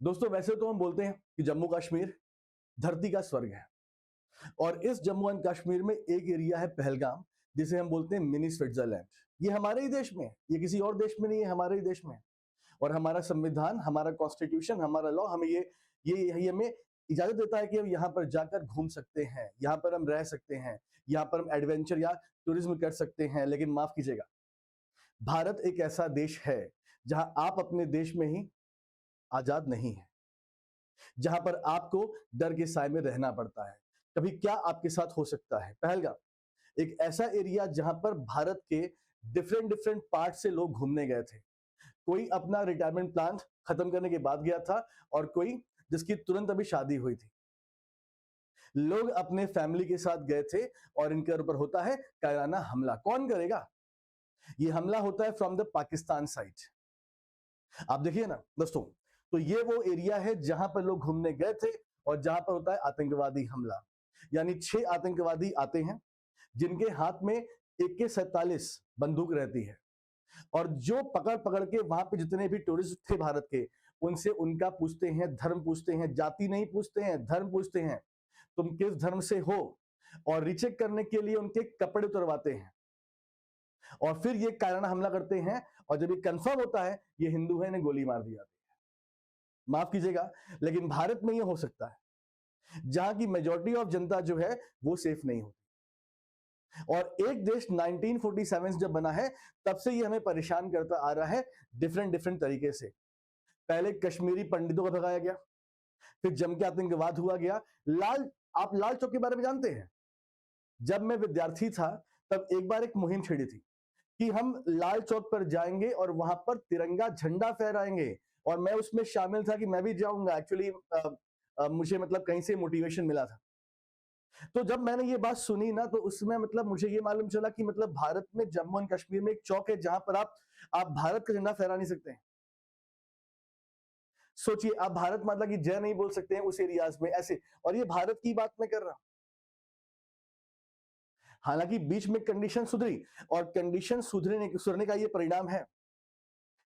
दोस्तों वैसे तो हम बोलते हैं कि जम्मू कश्मीर धरती का स्वर्ग है और इस जम्मू एंड कश्मीर में एक एरिया है पहलगाम, जिसे हम बोलते हैं मिनी स्विट्जरलैंड। ये हमारे ही देश में है, ये किसी और देश में नहीं है, हमारे ही देश में है। और हमारा संविधान, हमारा कॉन्स्टिट्यूशन, हमारा लॉ हमें ये हमें इजाजत देता है कि हम यहाँ पर जाकर घूम सकते हैं, यहाँ पर हम रह सकते हैं, यहाँ पर हम एडवेंचर या टूरिज्म कर सकते हैं। लेकिन माफ कीजिएगा, भारत एक ऐसा देश है जहां आप अपने देश में ही आजाद नहीं है, जहां पर आपको डर के साए में रहना पड़ता है। कभी क्या आपके साथ हो सकता है। पहलगाम एक ऐसा एरिया जहां पर भारत के डिफरेंट डिफरेंट पार्ट से लोग घूमने गए थे। कोई अपना रिटायरमेंट प्लान खत्म करने के बाद गया था और कोई जिसकी तुरंत अभी शादी हुई थी। लोग अपने फैमिली के साथ गए थे और इनके ऊपर होता है कायराना हमला। कौन करेगा? ये हमला होता है फ्रॉम द पाकिस्तान साइड। आप देखिए ना दोस्तों, तो ये वो एरिया है जहां पर लोग घूमने गए थे और जहां पर होता है आतंकवादी हमला। यानी 6 आतंकवादी आते हैं जिनके हाथ में AK-47 बंदूक रहती है और जो पकड़ पकड़ के वहां पे जितने भी टूरिस्ट थे भारत के, उनसे उनका पूछते हैं, धर्म पूछते हैं, जाति नहीं पूछते हैं, धर्म पूछते हैं, तुम किस धर्म से हो, और रिचेक करने के लिए उनके कपड़े उतरवाते हैं और फिर ये कायराना हमला करते हैं। और जब ये कंफर्म होता है ये हिंदू है, इन्हें गोली मार दी जाती है। माफ कीजिएगा, लेकिन भारत में ये हो सकता है जहां की मेजॉरिटी ऑफ जनता जो है वो सेफ नहीं होती। और एक देश 1947 से जब बना है तब से ये हमें परेशान करता आ रहा है डिफरेंट डिफरेंट तरीके से। पहले कश्मीरी पंडितों को भगाया गया, फिर जम के आतंकवाद हुआ गया। आप लाल चौक के बारे में जानते हैं? जब मैं विद्यार्थी था तब एक बार एक मुहिम छिड़ी थी कि हम लाल चौक पर जाएंगे और वहां पर तिरंगा झंडा फहराएंगे, और मैं उसमें शामिल था कि मैं भी जाऊंगा। एक्चुअली मुझे मतलब कहीं से मोटिवेशन मिला था। तो जब मैंने ये बात सुनी ना, तो उसमें मतलब मुझे ये मालूम चला कि मतलब भारत में जम्मू एंड कश्मीर में एक चौक है जहां पर आप भारत का झंडा फहरा नहीं सकते हैं। सोचिए, आप भारत माता की जय नहीं बोल सकते हैं उस एरियाज में ऐसे। और ये भारत की बात मैं कर रहा हूं। हालांकि बीच में कंडीशन सुधरी और कंडीशन सुधरने का ये परिणाम है,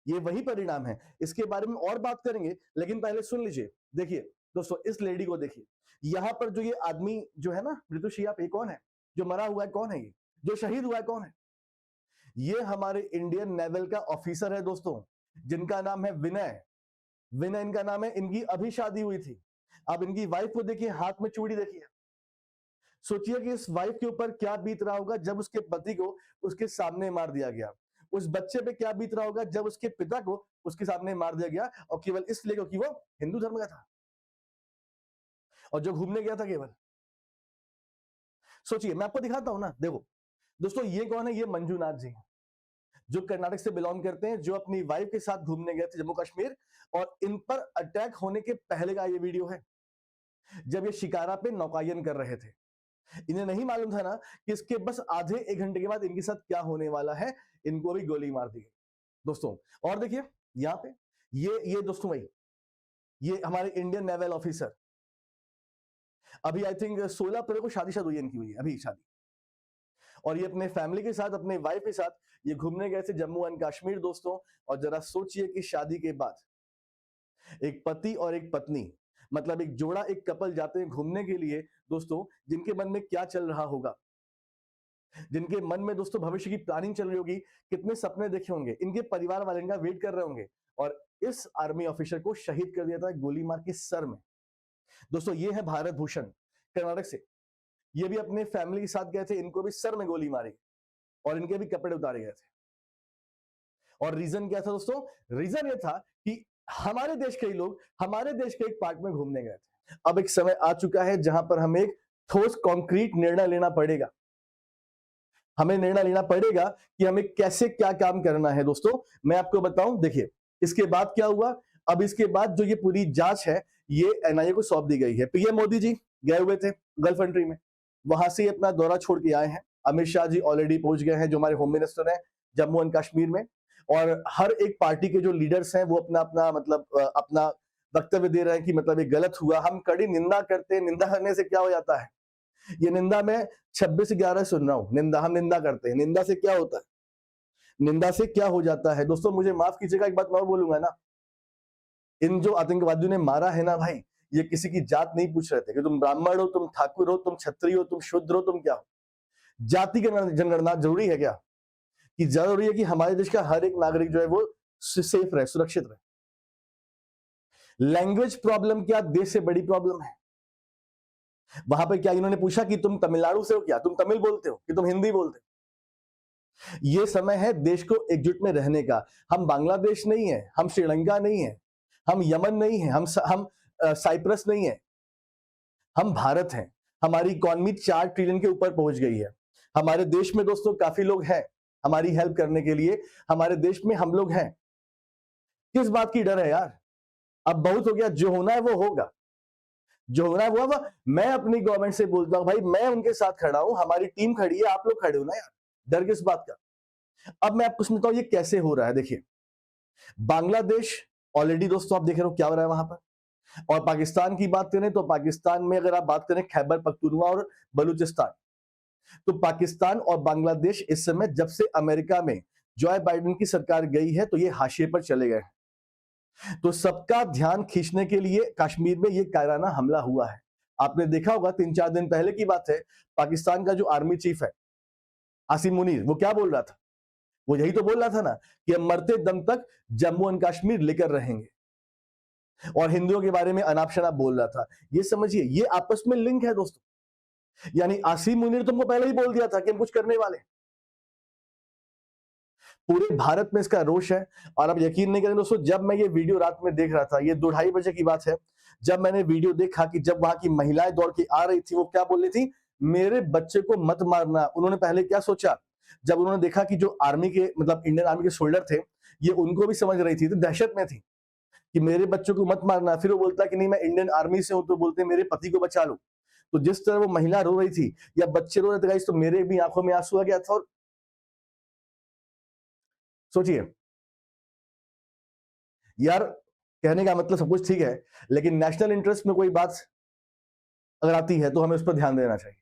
ये वही परिणाम है। इसके बारे में और बात करेंगे, लेकिन पहले सुन लीजिए। देखिए दोस्तों, इस लेडी को देखिए, यहां पर जो ये आदमी जो है ना, ऋतुश्री, आप ये कौन है? जो मरा हुआ है कौन है? ये जो शहीद हुआ है कौन है? ये हमारे इंडियन नेवल का ऑफिसर है दोस्तों, जिनका नाम है विनय। विनय इनका नाम है। इनकी अभी शादी हुई थी। अब इनकी वाइफ को देखिए, हाथ में चूड़ी देखिए। सोचिए कि इस वाइफ के ऊपर क्या बीत रहा होगा जब उसके पति को उसके सामने मार दिया गया। उस बच्चे पे क्या बीत रहा होगा जब उसके पिता को उसके सामने मार दिया गया, और केवल इसलिए क्योंकि वो हिंदू धर्म का था और जो घूमने गया था केवल। सोचिए, मैं आपको दिखाता हूं ना। देखो दोस्तों, ये कौन है? ये मंजूनाथ जी हैं, जो कर्नाटक से बिलोंग करते हैं, जो अपनी वाइफ के साथ घूमने गए थे जम्मू कश्मीर। और इन पर अटैक होने के पहले का ये वीडियो है, जब ये शिकारा पे नौकायन कर रहे थे। इन्हें नहीं मालूम था ना कि इसके बस आधे 1 घंटे के बाद इनके साथ क्या होने वाला है। इनको भी गोली मार दी गई दोस्तों। और देखिए यहाँ पे ये दोस्तों भाई, ये हमारे इंडियन नेवल ऑफिसर। अभी आई थिंक 16 अप्रैल को शादी हुई है इनकी, हुई है अभी शादी। और ये अपने फैमिली के साथ, अपने वाइफ के साथ ये घूमने गए थे जम्मू एंड कश्मीर दोस्तों। और जरा सोचिए कि शादी के बाद एक पति और एक पत्नी, मतलब एक जोड़ा, एक कपल जाते हैं घूमने के लिए दोस्तों, जिनके मन में क्या चल रहा होगा, जिनके मन में दोस्तों भविष्य की प्लानिंग चल रही होगी, कितने सपने देखे होंगे, इनके परिवार वाले इनका वेट कर रहे होंगे। और इस आर्मी ऑफिसर को शहीद कर दिया था गोली मार के सर में। दोस्तों ये है भारत भूषण, कर्नाटक से। ये भी अपने फैमिली के साथ गए थे, इनको भी सर में गोली मारी और इनके भी कपड़े उतारे गए थे। और रीजन क्या था दोस्तों? रीजन ये था कि हमारे देश के ही लोग हमारे देश के एक पार्ट में घूमने गए थे। अब एक समय आ चुका है जहां पर हमें एक ठोस कॉन्क्रीट निर्णय लेना पड़ेगा। हमें निर्णय लेना पड़ेगा कि हमें कैसे क्या काम करना है दोस्तों। मैं आपको बताऊं, देखिए इसके बाद क्या हुआ। अब इसके बाद जो ये पूरी जांच है, ये NIA को सौंप दी गई है। पीएम मोदी जी गए हुए थे गल्फ कंट्री में, वहां से अपना दौरा छोड़ के आए हैं। अमित शाह जी ऑलरेडी पहुंच गए हैं, जो हमारे होम मिनिस्टर हैं जम्मू एंड कश्मीर में। और हर एक पार्टी के जो लीडर्स हैं वो अपना अपना मतलब अपना वक्तव्य दे रहे हैं कि मतलब ये गलत हुआ। हम कड़ी निंदा करते हैं। निंदा करने से क्या हो जाता है? ये निंदा मैं 26/11 सुन रहा हूं। निंदा, हम निंदा करते हैं, निंदा से क्या होता है? निंदा से क्या हो जाता है दोस्तों? मुझे माफ कीजिएगा, एक बात मैं और बोलूंगा ना, इन जो आतंकवादियों ने मारा है ना भाई, ये किसी की जात नहीं पूछ रहे थे कि तुम ब्राह्मण हो, तुम ठाकुर हो, तुम क्षत्रिय हो, तुम शूद्र हो, तुम क्या हो। जाति की जनगणना जरूरी है क्या? कि जरूरी है कि हमारे देश का हर एक नागरिक जो है वो सेफ रहे, सुरक्षित रहे। लैंग्वेज प्रॉब्लम क्या देश से बड़ी प्रॉब्लम है? वहां पे क्या इन्होंने पूछा कि तुम तमिलनाडु से हो क्या, तुम तमिल बोलते हो कि तुम हिंदी बोलते हो? ये समय है देश को एकजुट में रहने का। हम बांग्लादेश नहीं है, हम श्रीलंका नहीं है, हम यमन नहीं है, हम साइप्रस नहीं है, हम भारत हैं। हमारी इकोनॉमी 4 ट्रिलियन के ऊपर पहुंच गई है। हमारे देश में दोस्तों काफी लोग हैं हमारी हेल्प करने के लिए। हमारे देश में हम लोग हैं। किस बात की डर है यार? अब बहुत हो गया, जो होना है वो होगा, जो होना है वो होगा। मैं अपनी गवर्नमेंट से बोलता हूं भाई, मैं उनके साथ खड़ा हूं, हमारी टीम खड़ी है, आप लोग खड़े हो ना यार, डर किस बात का? अब मैं आपको समझता हूं ये कैसे हो रहा है। देखिए, बांग्लादेश ऑलरेडी दोस्तों आप देख रहे हो क्या हो रहा है वहां पर। और पाकिस्तान की बात करें तो पाकिस्तान में अगर आप बात करें खैबर पख्तूनख्वा और बलूचिस्तान, तो पाकिस्तान और बांग्लादेश इस समय जब से अमेरिका में जो बाइडेन की सरकार गई है तो ये हाशिए पर चले गए। तो सबका ध्यान खींचने के लिए कश्मीर में ये कायराना हमला हुआ है। आपने देखा होगा 3-4 दिन पहले की बात है, पाकिस्तान का जो आर्मी चीफ है आसिम मुनीर, वो क्या बोल रहा था? वो यही तो बोल रहा था ना कि हम मरते दम तक जम्मू एंड कश्मीर लेकर रहेंगे, और हिंदुओं के बारे में अनाप शनाप बोल रहा था। ये समझिए, ये आपस में लिंक है दोस्तों। यानी आसिम मुनीर तुमको पहले ही बोल दिया था कि हम कुछ करने वाले। पूरे भारत में इसका रोष है। और आप यकीन नहीं करेंगे दोस्तों, जब मैं ये वीडियो रात में देख रहा था, ये 2-2:30 बजे की बात है, जब मैंने वीडियो देखा कि जब वहां की महिलाएं दौड़ के आ रही थी, वो क्या बोल रही थी, मेरे बच्चे को मत मारना। उन्होंने पहले क्या सोचा, जब उन्होंने देखा कि जो आर्मी के मतलब इंडियन आर्मी के सोल्जर थे, ये उनको भी समझ रही थी, तो दहशत में थी कि मेरे बच्चों को मत मारना। फिर वो बोलता कि नहीं मैं इंडियन आर्मी से हूं, तो बोलते मेरे पति को बचा लो। तो जिस तरह वो महिला रो रही थी या बच्चे रो रहे थे गाइस, तो मेरे भी आंखों में आंसू आ गया था। और सोचिए यार, कहने का मतलब सब कुछ ठीक है, लेकिन नेशनल इंटरेस्ट में कोई बात अगर आती है तो हमें उस पर ध्यान देना चाहिए।